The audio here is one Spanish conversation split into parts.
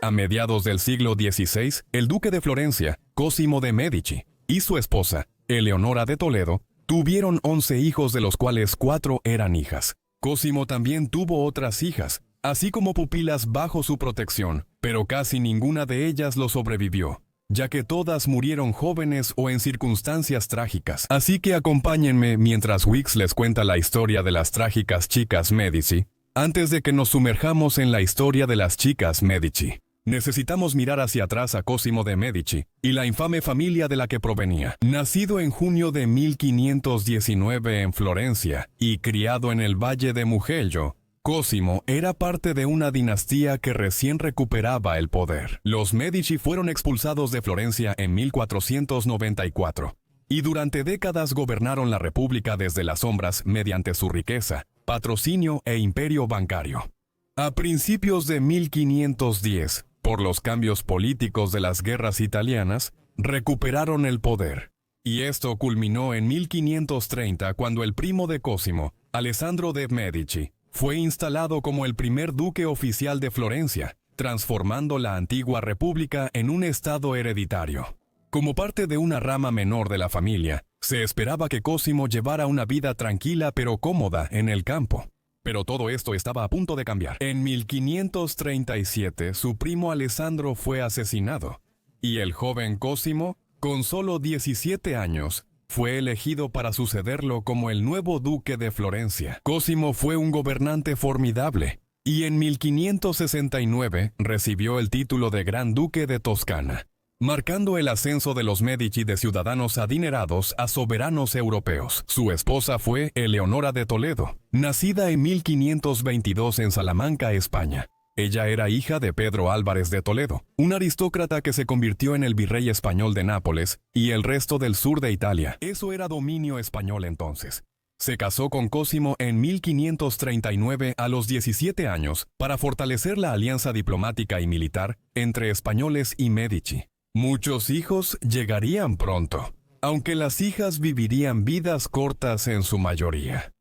A mediados del siglo XVI, el duque de Florencia, Cosimo de Medici, y su esposa, Eleonora de Toledo, tuvieron 11 hijos de los cuales 4 eran hijas. Cosimo también tuvo otras hijas, así como pupilas bajo su protección, pero casi ninguna de ellas lo sobrevivió, ya que todas murieron jóvenes o en circunstancias trágicas. Así que acompáñenme mientras Wix les cuenta la historia de las trágicas chicas Medici, antes de que nos sumerjamos en la historia de las chicas Medici. Necesitamos mirar hacia atrás a Cosimo de Medici y la infame familia de la que provenía. Nacido en junio de 1519 en Florencia y criado en el Valle de Mugello, Cosimo era parte de una dinastía que recién recuperaba el poder. Los Medici fueron expulsados de Florencia en 1494 y durante décadas gobernaron la República desde las sombras mediante su riqueza, patrocinio e imperio bancario. A principios de 1510, por los cambios políticos de las guerras italianas, recuperaron el poder. Y esto culminó en 1530 cuando el primo de Cosimo, Alessandro de Medici, fue instalado como el primer duque oficial de Florencia, transformando la antigua república en un estado hereditario. Como parte de una rama menor de la familia, se esperaba que Cosimo llevara una vida tranquila pero cómoda en el campo. Pero todo esto estaba a punto de cambiar. En 1537, su primo Alessandro fue asesinado, y el joven Cosimo, con solo 17 años, fue elegido para sucederlo como el nuevo duque de Florencia. Cosimo fue un gobernante formidable, y en 1569 recibió el título de Gran Duque de Toscana, marcando el ascenso de los Medici de ciudadanos adinerados a soberanos europeos. Su esposa fue Eleonora de Toledo, nacida en 1522 en Salamanca, España. Ella era hija de Pedro Álvarez de Toledo, un aristócrata que se convirtió en el virrey español de Nápoles y el resto del sur de Italia. Eso era dominio español entonces. Se casó con Cosimo en 1539 a los 17 años para fortalecer la alianza diplomática y militar entre españoles y Medici. Muchos hijos llegarían pronto, aunque las hijas vivirían vidas cortas en su mayoría.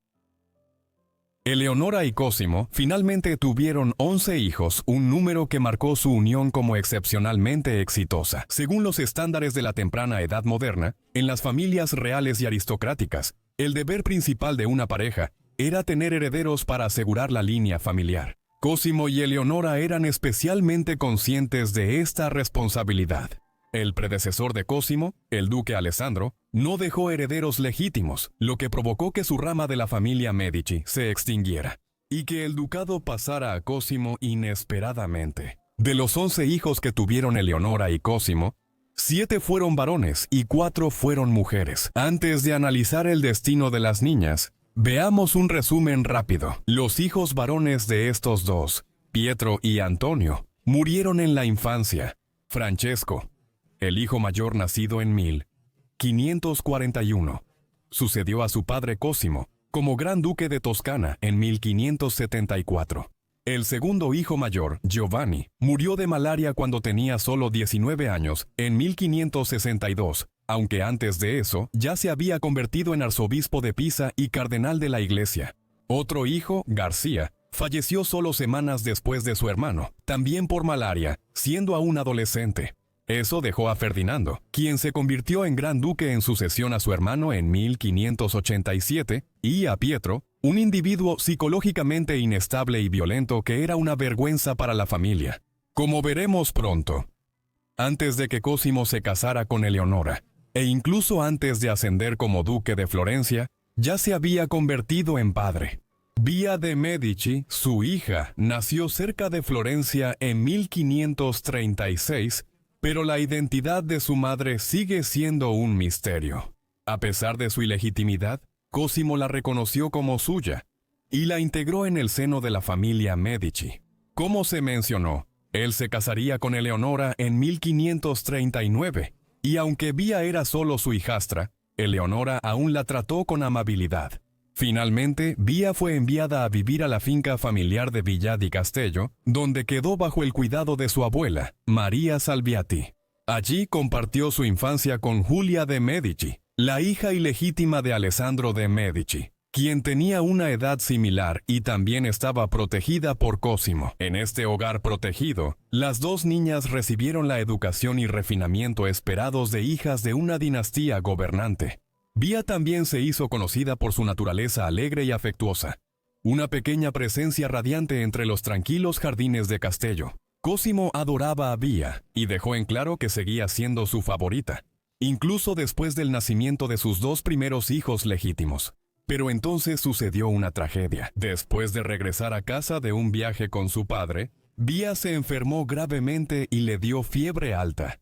Eleonora y Cosimo finalmente tuvieron 11 hijos, un número que marcó su unión como excepcionalmente exitosa. Según los estándares de la temprana edad moderna, en las familias reales y aristocráticas, el deber principal de una pareja era tener herederos para asegurar la línea familiar. Cosimo y Eleonora eran especialmente conscientes de esta responsabilidad. El predecesor de Cosimo, el duque Alessandro, no dejó herederos legítimos, lo que provocó que su rama de la familia Medici se extinguiera, y que el ducado pasara a Cosimo inesperadamente. De los 11 hijos que tuvieron Eleonora y Cosimo, 7 fueron varones y 4 fueron mujeres. Antes de analizar el destino de las niñas, veamos un resumen rápido. Los hijos varones de estos dos, Pietro y Antonio, murieron en la infancia. Francesco, el hijo mayor nacido en 1541, sucedió a su padre Cosimo como Gran Duque de Toscana en 1574. El segundo hijo mayor, Giovanni, murió de malaria cuando tenía solo 19 años en 1562, aunque antes de eso ya se había convertido en arzobispo de Pisa y cardenal de la iglesia. Otro hijo, García, falleció solo semanas después de su hermano, también por malaria, siendo aún adolescente. Eso dejó a Ferdinando, quien se convirtió en gran duque en sucesión a su hermano en 1587, y a Pietro, un individuo psicológicamente inestable y violento que era una vergüenza para la familia. Como veremos pronto, antes de que Cosimo se casara con Eleonora, e incluso antes de ascender como duque de Florencia, ya se había convertido en padre. Vía de Medici, su hija, nació cerca de Florencia en 1536, pero la identidad de su madre sigue siendo un misterio. A pesar de su ilegitimidad, Cosimo la reconoció como suya y la integró en el seno de la familia Medici. Como se mencionó, él se casaría con Eleonora en 1539, y aunque Vía era solo su hijastra, Eleonora aún la trató con amabilidad. Finalmente, Vía fue enviada a vivir a la finca familiar de Villa di Castello, donde quedó bajo el cuidado de su abuela, María Salviati. Allí compartió su infancia con Julia de Medici, la hija ilegítima de Alessandro de Medici. quien tenía una edad similar y también estaba protegida por Cosimo. En este hogar protegido, las dos niñas recibieron la educación y refinamiento esperados de hijas de una dinastía gobernante. Vía también se hizo conocida por su naturaleza alegre y afectuosa, una pequeña presencia radiante entre los tranquilos jardines de Castello. Cosimo adoraba a Vía y dejó en claro que seguía siendo su favorita, incluso después del nacimiento de sus dos primeros hijos legítimos. Pero entonces sucedió una tragedia. Después de regresar a casa de un viaje con su padre, Vía se enfermó gravemente y le dio fiebre alta.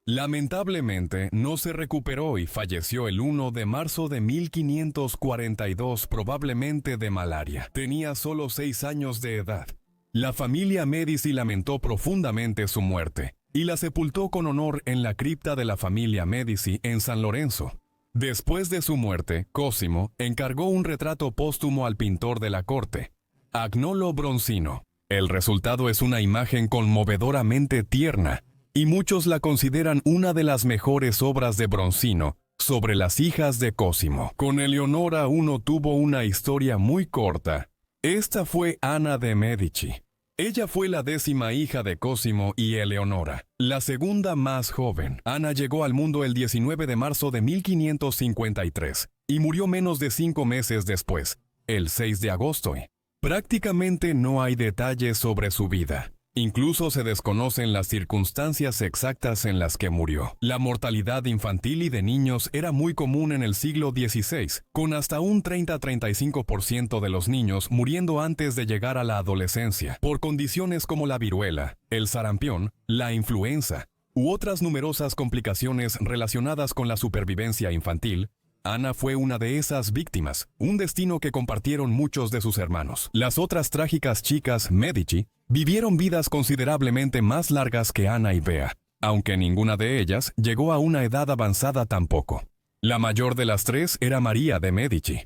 Lamentablemente, no se recuperó y falleció el 1 de marzo de 1542, probablemente de malaria. Tenía solo 6 años de edad. La familia Medici lamentó profundamente su muerte y la sepultó con honor en la cripta de la familia Medici en San Lorenzo. Después de su muerte, Cosimo encargó un retrato póstumo al pintor de la corte, Agnolo Bronzino. El resultado es una imagen conmovedoramente tierna, y muchos la consideran una de las mejores obras de Bronzino sobre las hijas de Cosimo. Con Eleonora I tuvo una historia muy corta. Esta fue Ana de Medici. Ella fue la 10ª hija de Cosimo y Eleonora, la segunda más joven. Ana llegó al mundo el 19 de marzo de 1553 y murió menos de 5 meses después, el 6 de agosto. Prácticamente no hay detalles sobre su vida. Incluso se desconocen las circunstancias exactas en las que murió. La mortalidad infantil y de niños era muy común en el siglo XVI, con hasta un 30-35% de los niños muriendo antes de llegar a la adolescencia, por condiciones como la viruela, el sarampión, la influenza, u otras numerosas complicaciones relacionadas con la supervivencia infantil. Ana fue una de esas víctimas, un destino que compartieron muchos de sus hermanos. Las otras trágicas chicas Medici vivieron vidas considerablemente más largas que Ana y Bea, aunque ninguna de ellas llegó a una edad avanzada tampoco. La mayor de las tres era María de Medici.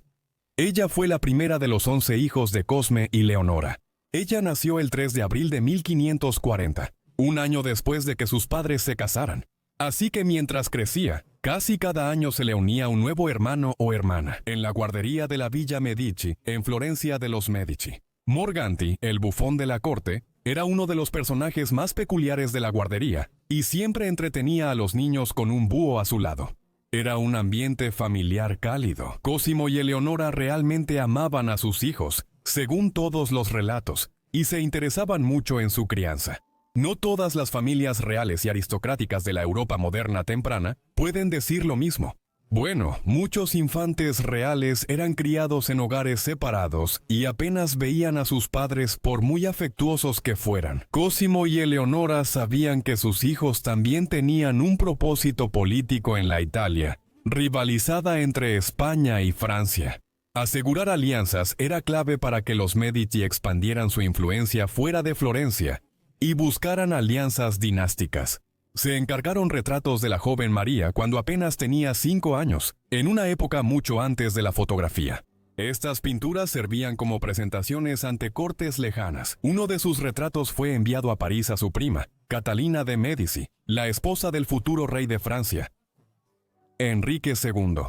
Ella fue la primera de los 11 hijos de Cosme y Leonora. Ella nació el 3 de abril de 1540, un año después de que sus padres se casaran. Así que mientras crecía, casi cada año se le unía un nuevo hermano o hermana, en la guardería de la Villa Medici, en Florencia de los Medici. Morganti, el bufón de la corte, era uno de los personajes más peculiares de la guardería, y siempre entretenía a los niños con un búho a su lado. Era un ambiente familiar cálido. Cosimo y Eleonora realmente amaban a sus hijos, según todos los relatos, y se interesaban mucho en su crianza. No todas las familias reales y aristocráticas de la Europa moderna temprana pueden decir lo mismo. Bueno, muchos infantes reales eran criados en hogares separados y apenas veían a sus padres por muy afectuosos que fueran. Cosimo y Eleonora sabían que sus hijos también tenían un propósito político en la Italia, rivalizada entre España y Francia. Asegurar alianzas era clave para que los Medici expandieran su influencia fuera de Florencia y buscaran alianzas dinásticas. Se encargaron retratos de la joven María cuando apenas tenía 5 años, en una época mucho antes de la fotografía. Estas pinturas servían como presentaciones ante cortes lejanas. Uno de sus retratos fue enviado a París a su prima, Catalina de Medici, la esposa del futuro rey de Francia, Enrique II.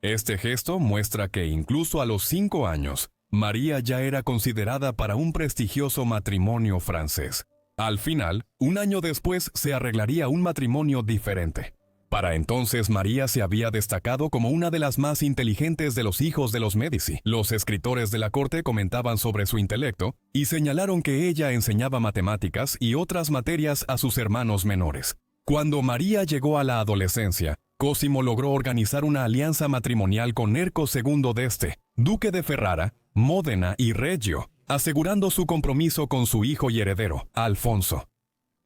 Este gesto muestra que incluso a los 5 años, María ya era considerada para un prestigioso matrimonio francés. Al final, un año después se arreglaría un matrimonio diferente. Para entonces María se había destacado como una de las más inteligentes de los hijos de los Medici. Los escritores de la corte comentaban sobre su intelecto y señalaron que ella enseñaba matemáticas y otras materias a sus hermanos menores. Cuando María llegó a la adolescencia, Cosimo logró organizar una alianza matrimonial con Erco II d'Este, duque de Ferrara, Módena y Reggio, asegurando su compromiso con su hijo y heredero, Alfonso.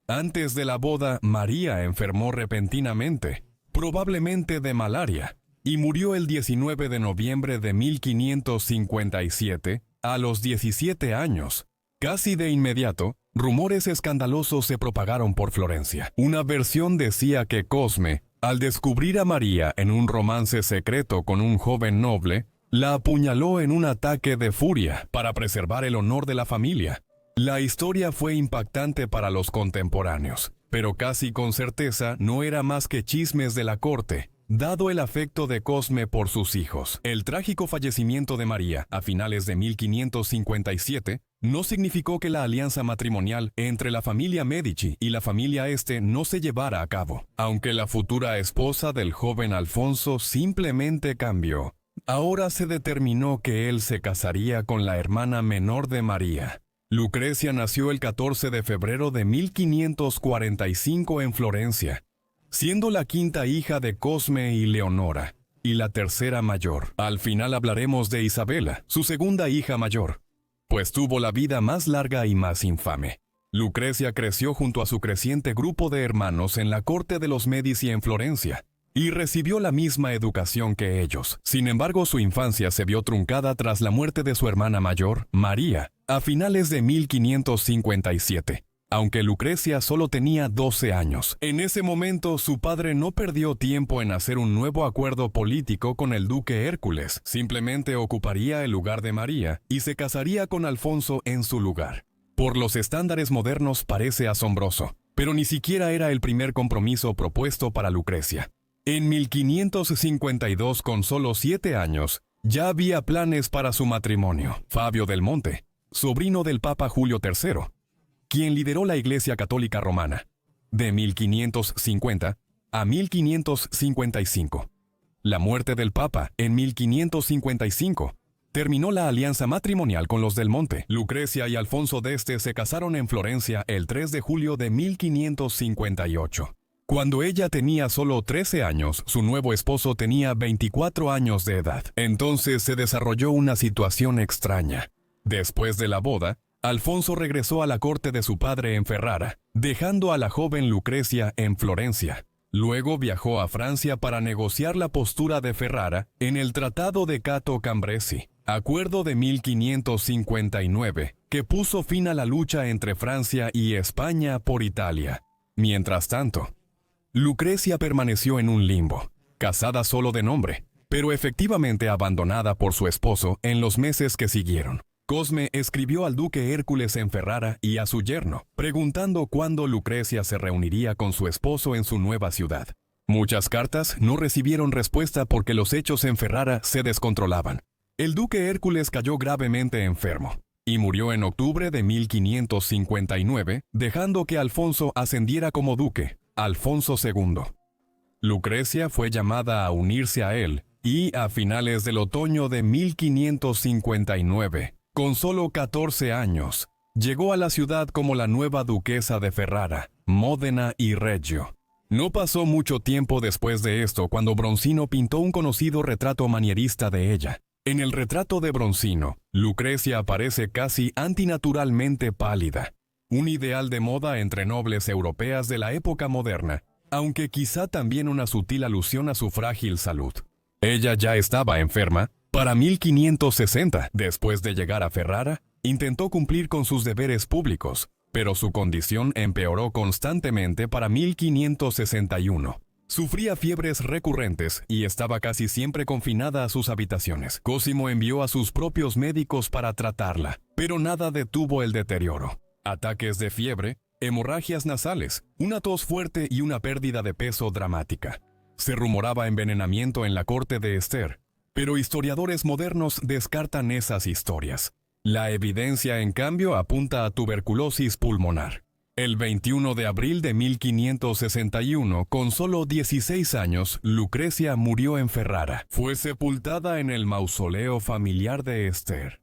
Antes de la boda, María enfermó repentinamente, probablemente de malaria, y murió el 19 de noviembre de 1557, a los 17 años. Casi de inmediato, rumores escandalosos se propagaron por Florencia. Una versión decía que Cosme, al descubrir a María en un romance secreto con un joven noble, la apuñaló en un ataque de furia para preservar el honor de la familia. La historia fue impactante para los contemporáneos, pero casi con certeza no era más que chismes de la corte, dado el afecto de Cosme por sus hijos. El trágico fallecimiento de María a finales de 1557 no significó que la alianza matrimonial entre la familia Medici y la familia Este no se llevara a cabo, aunque la futura esposa del joven Alfonso simplemente cambió. Ahora se determinó que él se casaría con la hermana menor de María. Lucrecia nació el 14 de febrero de 1545 en Florencia, siendo la quinta hija de Cosme y Leonora, y la tercera mayor. Al final hablaremos de Isabela, su segunda hija mayor, pues tuvo la vida más larga y más infame. Lucrecia creció junto a su creciente grupo de hermanos en la corte de los Medici en Florencia, y recibió la misma educación que ellos. Sin embargo, su infancia se vio truncada tras la muerte de su hermana mayor, María, a finales de 1557. Aunque Lucrecia solo tenía 12 años. En ese momento, su padre no perdió tiempo en hacer un nuevo acuerdo político con el duque Hércules. Simplemente ocuparía el lugar de María y se casaría con Alfonso en su lugar. Por los estándares modernos parece asombroso, pero ni siquiera era el primer compromiso propuesto para Lucrecia. En 1552, con solo 7 años, ya había planes para su matrimonio. Fabio del Monte, sobrino del Papa Julio III, quien lideró la Iglesia Católica Romana, de 1550 a 1555. La muerte del Papa en 1555 terminó la alianza matrimonial con los del Monte. Lucrecia y Alfonso d'Este se casaron en Florencia el 3 de julio de 1558. Cuando ella tenía solo 13 años, su nuevo esposo tenía 24 años de edad. Entonces se desarrolló una situación extraña. Después de la boda, Alfonso regresó a la corte de su padre en Ferrara, dejando a la joven Lucrecia en Florencia. Luego viajó a Francia para negociar la postura de Ferrara en el Tratado de Cato Cambresi, acuerdo de 1559, que puso fin a la lucha entre Francia y España por Italia. Mientras tanto, Lucrecia permaneció en un limbo, casada solo de nombre, pero efectivamente abandonada por su esposo en los meses que siguieron. Cosme escribió al duque Hércules en Ferrara y a su yerno, preguntando cuándo Lucrecia se reuniría con su esposo en su nueva ciudad. Muchas cartas no recibieron respuesta porque los hechos en Ferrara se descontrolaban. El duque Hércules cayó gravemente enfermo y murió en octubre de 1559, dejando que Alfonso ascendiera como duque, Alfonso II. Lucrecia fue llamada a unirse a él y, a finales del otoño de 1559, con solo 14 años, llegó a la ciudad como la nueva duquesa de Ferrara, Módena y Reggio. No pasó mucho tiempo después de esto cuando Bronzino pintó un conocido retrato manierista de ella. En el retrato de Bronzino, Lucrecia aparece casi antinaturalmente pálida, un ideal de moda entre nobles europeas de la época moderna, aunque quizá también una sutil alusión a su frágil salud. Ella ya estaba enferma para 1560. Después de llegar a Ferrara, intentó cumplir con sus deberes públicos, pero su condición empeoró constantemente para 1561. Sufría fiebres recurrentes y estaba casi siempre confinada a sus habitaciones. Cosimo envió a sus propios médicos para tratarla, pero nada detuvo el deterioro. Ataques de fiebre, hemorragias nasales, una tos fuerte y una pérdida de peso dramática. Se rumoraba envenenamiento en la corte de Esther, pero historiadores modernos descartan esas historias. La evidencia, en cambio, apunta a tuberculosis pulmonar. El 21 de abril de 1561, con solo 16 años, Lucrecia murió en Ferrara. Fue sepultada en el mausoleo familiar de Esther.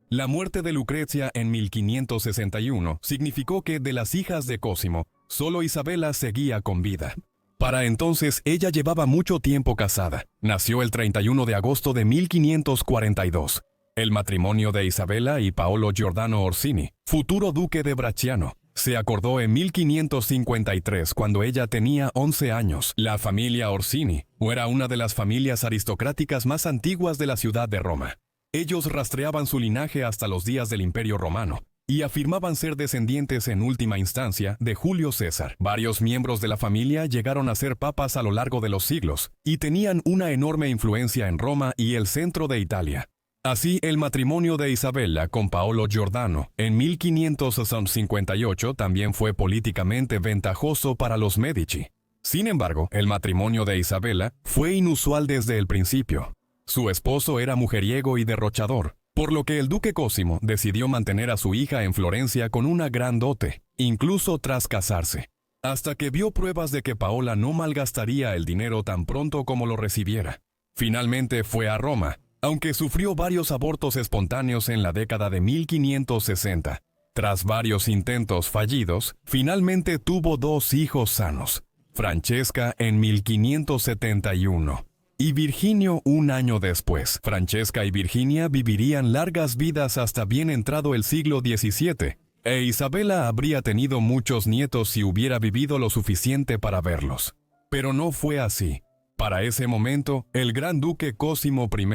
La muerte de Lucrecia en 1561 significó que, de las hijas de Cosimo, solo Isabela seguía con vida. Para entonces ella llevaba mucho tiempo casada. Nació el 31 de agosto de 1542. El matrimonio de Isabela y Paolo Giordano Orsini, futuro duque de Bracciano, se acordó en 1553 cuando ella tenía 11 años. La familia Orsini era una de las familias aristocráticas más antiguas de la ciudad de Roma. Ellos rastreaban su linaje hasta los días del Imperio Romano y afirmaban ser descendientes en última instancia de Julio César. Varios miembros de la familia llegaron a ser papas a lo largo de los siglos y tenían una enorme influencia en Roma y el centro de Italia. Así, el matrimonio de Isabella con Paolo Giordano en 1558 también fue políticamente ventajoso para los Medici. Sin embargo, el matrimonio de Isabela fue inusual desde el principio. Su esposo era mujeriego y derrochador, por lo que el duque Cosimo decidió mantener a su hija en Florencia con una gran dote, incluso tras casarse, hasta que vio pruebas de que Paola no malgastaría el dinero tan pronto como lo recibiera. Finalmente fue a Roma, aunque sufrió varios abortos espontáneos en la década de 1560. Tras varios intentos fallidos, finalmente tuvo 2 hijos sanos, Francesca en 1571 y Virginio un año después. Francesca y Virginia vivirían largas vidas hasta bien entrado el siglo XVII, e Isabela habría tenido muchos nietos si hubiera vivido lo suficiente para verlos. Pero no fue así. Para ese momento, el gran duque Cosimo I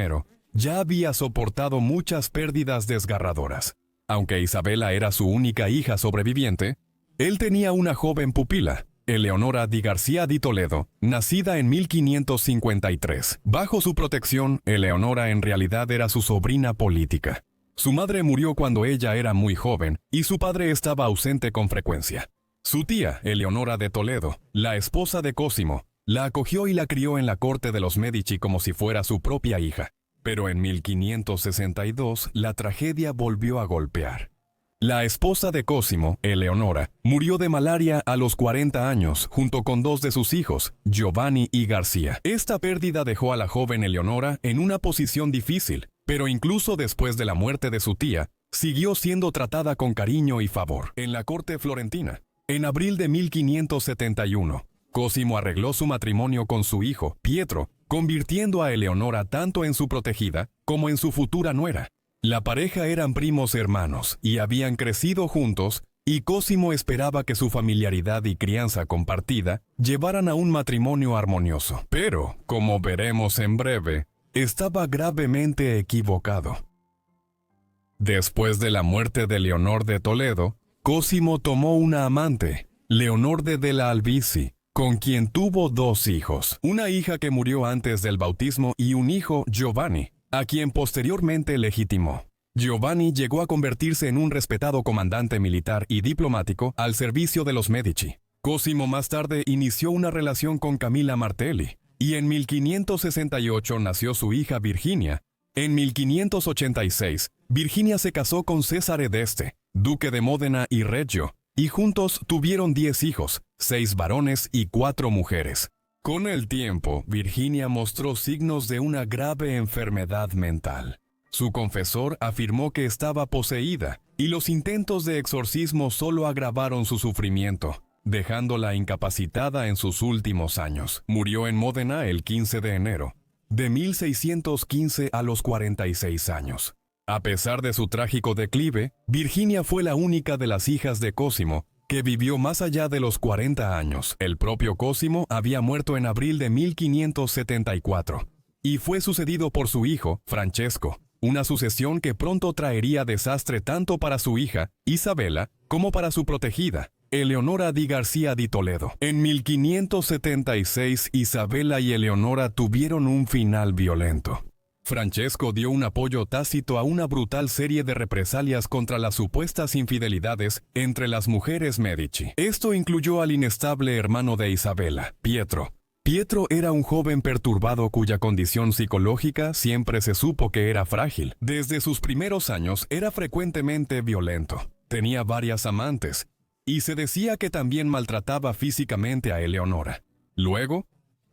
ya había soportado muchas pérdidas desgarradoras. Aunque Isabela era su única hija sobreviviente, él tenía una joven pupila, Eleonora di García di Toledo, nacida en 1553. Bajo su protección, Eleonora en realidad era su sobrina política. Su madre murió cuando ella era muy joven y su padre estaba ausente con frecuencia. Su tía, Eleonora de Toledo, la esposa de Cosimo, la acogió y la crió en la corte de los Medici como si fuera su propia hija. Pero en 1562 la tragedia volvió a golpear. La esposa de Cosimo, Eleonora, murió de malaria a los 40 años junto con 2 de sus hijos, Giovanni y García. Esta pérdida dejó a la joven Eleonora en una posición difícil, pero incluso después de la muerte de su tía, siguió siendo tratada con cariño y favor. En la corte florentina, en abril de 1571, Cosimo arregló su matrimonio con su hijo, Pietro, convirtiendo a Eleonora tanto en su protegida como en su futura nuera. La pareja eran primos hermanos y habían crecido juntos, y Cosimo esperaba que su familiaridad y crianza compartida llevaran a un matrimonio armonioso. Pero, como veremos en breve, estaba gravemente equivocado. Después de la muerte de Leonor de Toledo, Cosimo tomó una amante, Leonor de Della Albizzi, con quien tuvo 2 hijos, una hija que murió antes del bautismo y un hijo, Giovanni, a quien posteriormente legitimó. Giovanni llegó a convertirse en un respetado comandante militar y diplomático al servicio de los Medici. Cosimo más tarde inició una relación con Camilla Martelli, y en 1568 nació su hija Virginia. En 1586, Virginia se casó con Cesare d'Este, duque de Módena y Reggio, y juntos tuvieron 10 hijos, 6 varones y 4 mujeres. Con el tiempo, Virginia mostró signos de una grave enfermedad mental. Su confesor afirmó que estaba poseída, y los intentos de exorcismo solo agravaron su sufrimiento, dejándola incapacitada en sus últimos años. Murió en Módena el 15 de enero de 1615 a los 46 años. A pesar de su trágico declive, Virginia fue la única de las hijas de Cosimo que vivió más allá de los 40 años. El propio Cosimo había muerto en abril de 1574 y fue sucedido por su hijo, Francesco, una sucesión que pronto traería desastre tanto para su hija, Isabela, como para su protegida, Eleonora di García di Toledo. En 1576, Isabela y Eleonora tuvieron un final violento. Francesco dio un apoyo tácito a una brutal serie de represalias contra las supuestas infidelidades entre las mujeres Medici. Esto incluyó al inestable hermano de Isabela, Pietro. Pietro era un joven perturbado cuya condición psicológica siempre se supo que era frágil. Desde sus primeros años era frecuentemente violento. Tenía varias amantes, y se decía que también maltrataba físicamente a Eleonora. Luego,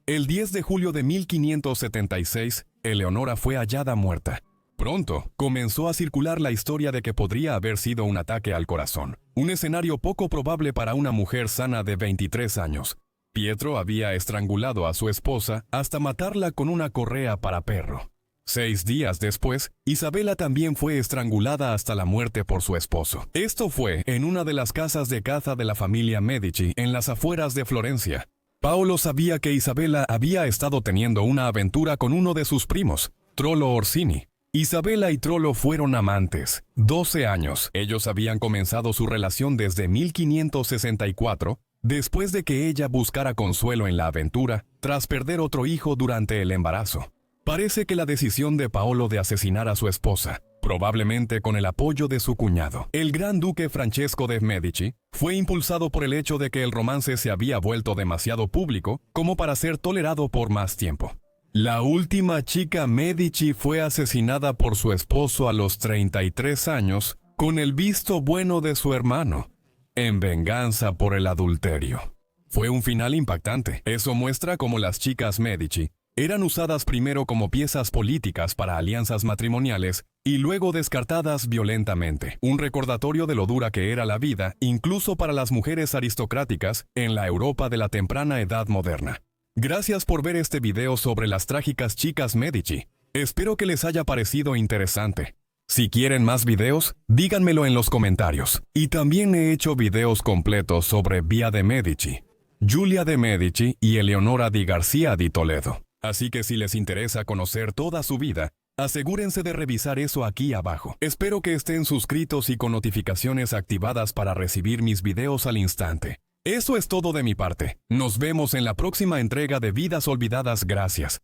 el 10 de julio de 1576, Eleonora fue hallada muerta. Pronto, comenzó a circular la historia de que podría haber sido un ataque al corazón, un escenario poco probable para una mujer sana de 23 años. Pietro había estrangulado a su esposa hasta matarla con una correa para perro. 6 días después, Isabela también fue estrangulada hasta la muerte por su esposo. Esto fue en una de las casas de caza de la familia Medici en las afueras de Florencia. Paolo sabía que Isabela había estado teniendo una aventura con uno de sus primos, Trollo Orsini. Isabela y Trollo fueron amantes, 12 años. Ellos habían comenzado su relación desde 1564, después de que ella buscara consuelo en la aventura, tras perder otro hijo durante el embarazo. Parece que la decisión de Paolo de asesinar a su esposa, probablemente con el apoyo de su cuñado, el gran duque Francesco de Medici, Fue impulsado por el hecho de que el romance se había vuelto demasiado público como para ser tolerado por más tiempo. La última chica Medici fue asesinada por su esposo a los 33 años con el visto bueno de su hermano, en venganza por el adulterio. Fue un final impactante. Eso muestra cómo las chicas Medici eran usadas primero como piezas políticas para alianzas matrimoniales y luego descartadas violentamente. Un recordatorio de lo dura que era la vida, incluso para las mujeres aristocráticas, en la Europa de la temprana edad moderna. Gracias por ver este video sobre las trágicas chicas Medici. Espero que les haya parecido interesante. Si quieren más videos, díganmelo en los comentarios. Y también he hecho videos completos sobre Via de Medici, Giulia de Medici y Eleonora di García di Toledo. Así que si les interesa conocer toda su vida, asegúrense de revisar eso aquí abajo. Espero que estén suscritos y con notificaciones activadas para recibir mis videos al instante. Eso es todo de mi parte. Nos vemos en la próxima entrega de Vidas Olvidadas. Gracias.